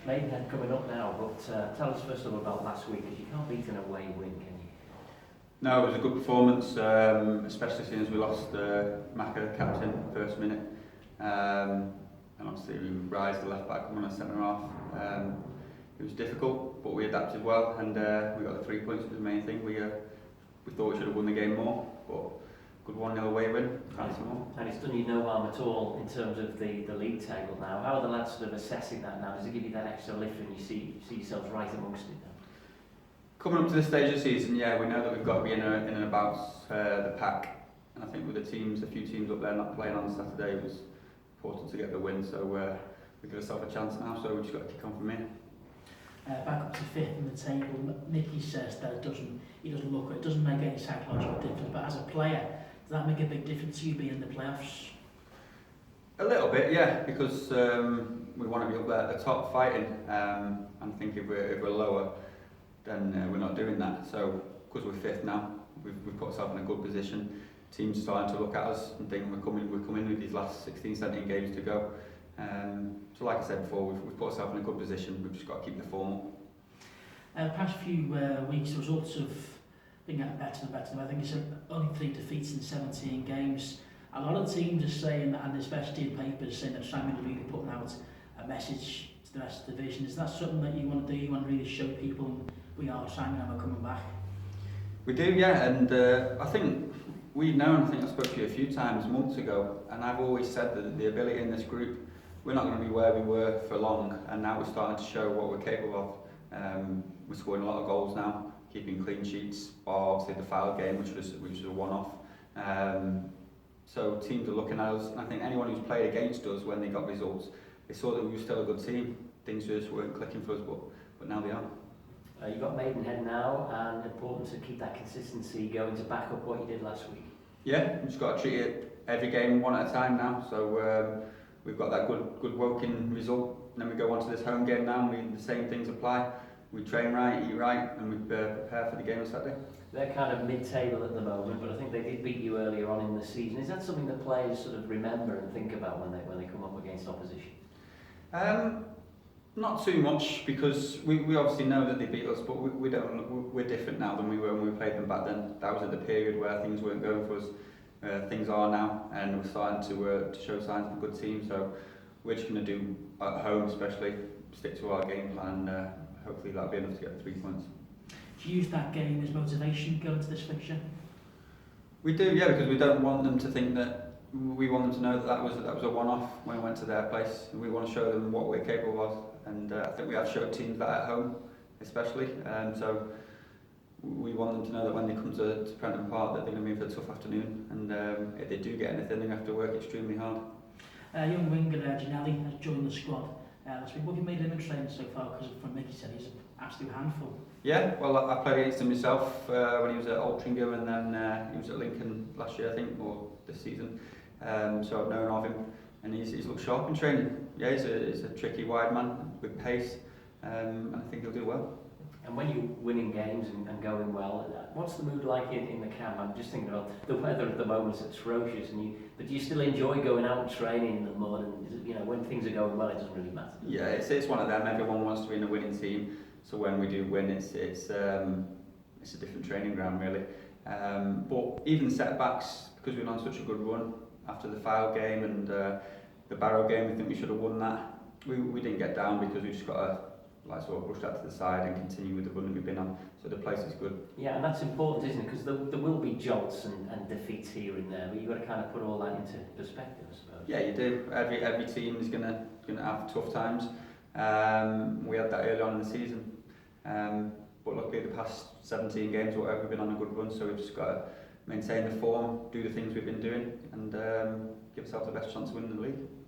Maidenhead coming up now, but tell us first of all about last week, because you can't beat an away win, can you? No, it was a good performance, especially since we lost Maka, captain, first minute. And obviously we Rise, the left back, coming on centre half. It was difficult, but we adapted well, and we got the 3 points, was the main thing. We thought we should have won the game more, but good 1-0 away win, fancy more. And it's done you no harm at all in terms of the league table now. How are the lads sort of assessing that now? Does it give you that extra lift when you see yourselves right amongst it now? Coming up to this stage of the season, yeah, we know that we've got to be in and about the pack. And I think with the few teams up there not playing on Saturday, it was important to get the win. So we give ourselves a chance now, so we've just got to kick on from here. Back up to fifth in the table, Nicky says that it doesn't make any psychological difference, but as a player, does that make a big difference to you being in the playoffs? A little bit, yeah, because we want to be up there at the top fighting, and I think if we're lower, then we're not doing that. So because we're fifth now, we've put ourselves in a good position. Teams starting to look at us and think we're coming with these last 16, 17 games to go. So like I said before, we've put ourselves in a good position. We've just got to keep the form up. The past few weeks, the results have been getting better and better. I think it's only 3 defeats in 17 games. A lot of teams are saying, and especially in papers, saying that Simon really putting out a message to the rest of the division. Is that something that you want to do? You want to really show people we are Simon and we're coming back? We do, yeah, and I think we've known, I think I spoke to you a few times months ago, and I've always said that the ability in this group, we're not going to be where we were for long, and now we're starting to show what we're capable of. We're scoring a lot of goals now, keeping clean sheets, obviously the foul game, which was a one-off. So teams are looking at us, and I think anyone who's played against us when they got results, they saw that we were still a good team. Things just weren't clicking for us, but now they are. You've got Maidenhead now, and important to keep that consistency going to back up what you did last week. Yeah, we've just got to treat it every game one at a time now. So we've got that good Woking result, and then we go on to this home game now, and the same things apply. We train right, eat right, and we prepare for the game on Saturday. They're kind of mid-table at the moment, but I think they did beat you earlier on in the season. Is that something that players sort of remember and think about when they come up against opposition? Not too much, because we obviously know that they beat us, but we're different now than we were when we played them back then. That was at the period where things weren't going for us. Things are now, and we're starting to show signs of a good team. So we're just going to do at home, especially stick to our game plan. And hopefully that'll be enough to get the 3 points. Do you use that game as motivation going into this fixture? We do, yeah, because we don't want them to think that. We want them to know that was a one-off when we went to their place. We want to show them what we're capable of, and I think we have showed teams that at home, especially. So we want them to know that when they come to Prenton Park, that they're going to be in for a tough afternoon, and if they do get anything, they have to work extremely hard. Young winger Ginelli has joined the squad last week. What have you made him in training so far? Because from Mickey said he's an absolute handful. Yeah, well, I played against him myself when he was at Altrincham, and then he was at Lincoln last year, I think, or this season. So I've known of him, and he's looked sharp in training. Yeah, he's a tricky wide man with pace, and I think he'll do well. And when you're winning games and going well, what's the mood like in the camp? I'm just thinking about the weather at the moment is atrocious, but do you still enjoy going out and training in the mud? And when things are going well, it doesn't really matter. Yeah, it's one of them. Everyone wants to be in a winning team, so when we do win, it's a different training ground really. But even setbacks, because we're on such a good run after the foul game and the Barrow game, we think we should have won that. We didn't get down because we just got to sort of brush that to the side and continue with the run that we've been on. So the place is good. Yeah, and that's important, isn't it? Because there will be jolts and defeats here and there, but you've got to kind of put all that into perspective, I suppose. Yeah, you do. Every team is gonna have tough times. We had that early on in the season, but luckily the past 17 games or whatever, we've been on a good run. So we've just got to maintain the form, do the things we've been doing, and give ourselves the best chance of winning the league.